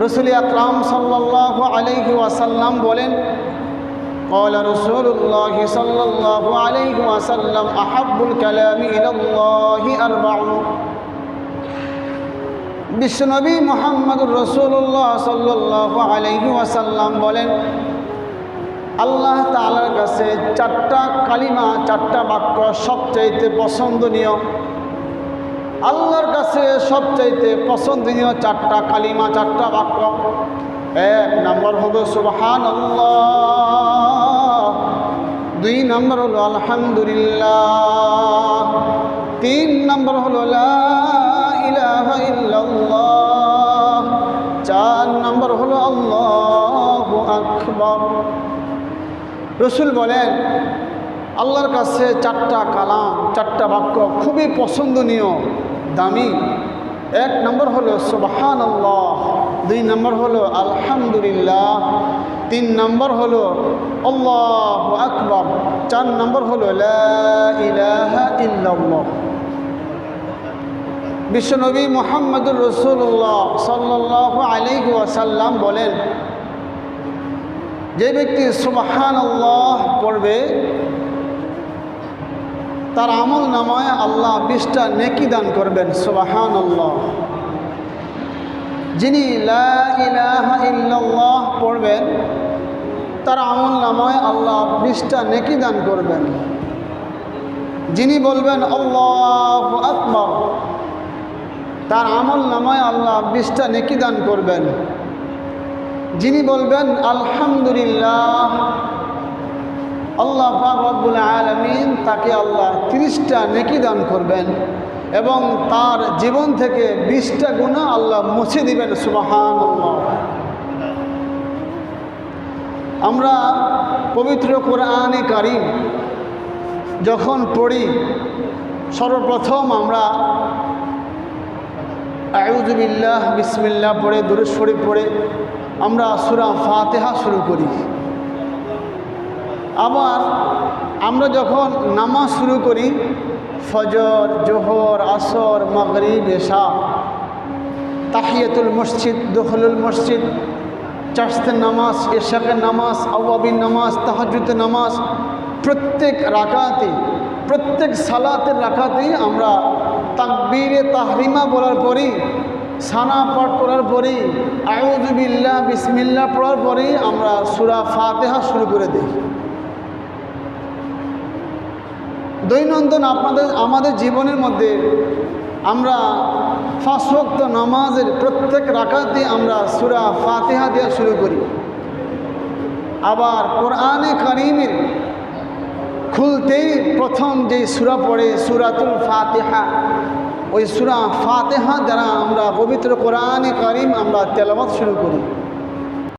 রাসূল আকরাম সাল্লাল্লাহু আলাইহি ওয়াসাল্লাম বলেন, قال رسول الله صلى الله عليه وسلم أحب الكلام إلى الله أربع। বিশ্বনবী মুহাম্মদুর রাসূলুল্লাহ সাল্লাল্লাহু আলাইহি ওয়াসাল্লাম বলেন, আল্লাহ তাআলার কাছে চারটা কালিমা, চারটা বাক্য সবচাইতে পছন্দনীয়। আল্লাহর কাছে সবচাইতে পছন্দনীয় চারটা কালিমা, চারটা বাক্য। এক নম্বর হলো সুবহানাল্লাহ, দুই নম্বর হলো আলহামদুলিল্লাহ, তিন নম্বর হলো লা ইলাহা ইল্লাল্লাহ, চার নম্বর হলো আল্লাহু আকবার। রাসূল বলেন, আল্লাহর কাছে চারটা কালাম, চারটা বাক্য খুবই পছন্দনীয়, দামি। এক নম্বর হলো সুবহানাল্লাহ, দুই নম্বর হলো আলহামদুলিল্লাহ, তিন নম্বর হলো আল্লাহু আকবার, চার নম্বর হলো লা ইলাহা ইল্লাল্লাহ। বিশ্বনবী মুহাম্মদুর রাসূলুল্লাহ সাল্লাল্লাহু আলাইহি ওয়াসাল্লাম বলেন, যে ব্যক্তি সুবহানাল্লাহ পড়বে তার আমল নামায় আল্লাহ 20টা নেকি দান করবেন। সুবহানাল্লাহ। যিনি লা ইলাহা ইল্লাল্লাহ পড়বেন তার আমল নামায় আল্লাহ 20টা নেকি দান করবেন। যিনি বলবেন আল্লাহু আকবার তার আমল নামায় আল্লাহ 20টা নেকি দান করবেন। যিনি বলবেন আলহামদুলিল্লাহ, আল্লাহ পাক রব্বুল আলামিন তাকে আল্লাহ 30টা নেকি দান করবেন এবং তার জীবন থেকে 20টা গুনাহ আল্লাহ মুছে দিবেন। সুবহানাল্লাহ। আমরা পবিত্র কোরআনে কারীম যখন পড়ি, সর্বপ্রথম আমরা আউযু বিল্লাহ বিসমিল্লাহ পড়ে, দুরূদ শরীফ পড়ে আমরা সূরা ফাতিহা শুরু করি। আবার আমরা যখন নামাজ শুরু করি, ফজর, জোহর, আসর, মাগরিব, এশা, তাহিয়াতুল মসজিদ, দুখুলুল মসজিদ, চারস্তের নামাজ, এশাকের নামাজ, আওয়াবিন নামাজ, তাহাজ্জুদের নামাজ, প্রত্যেক রাকাতে, প্রত্যেক সালাতের রাকাতেই আমরা তাকবীরে তাহরিমা বলার পরই, সানা পাঠ করার পরই, আউযু বিল্লাহ বিসমিল্লাহ পড়ার পরেই আমরা সূরা ফাতিহা শুরু করে দিই। দৈনন্দিন আমাদের জীবনের মধ্যে আমরা 5 ওয়াক্ত নামাজের প্রত্যেক রাকাতে আমরা সূরা ফাতিহা দিয়ে শুরু করি। আবার কোরআনে কারীমের খুলতেই প্রথম যে সূরা পড়ে সূরাতুল ফাতিহা, ওই সূরা ফাতিহা দ্বারা আমরা পবিত্র কোরআনে কারীম আমরা তেলাওয়াত শুরু করি।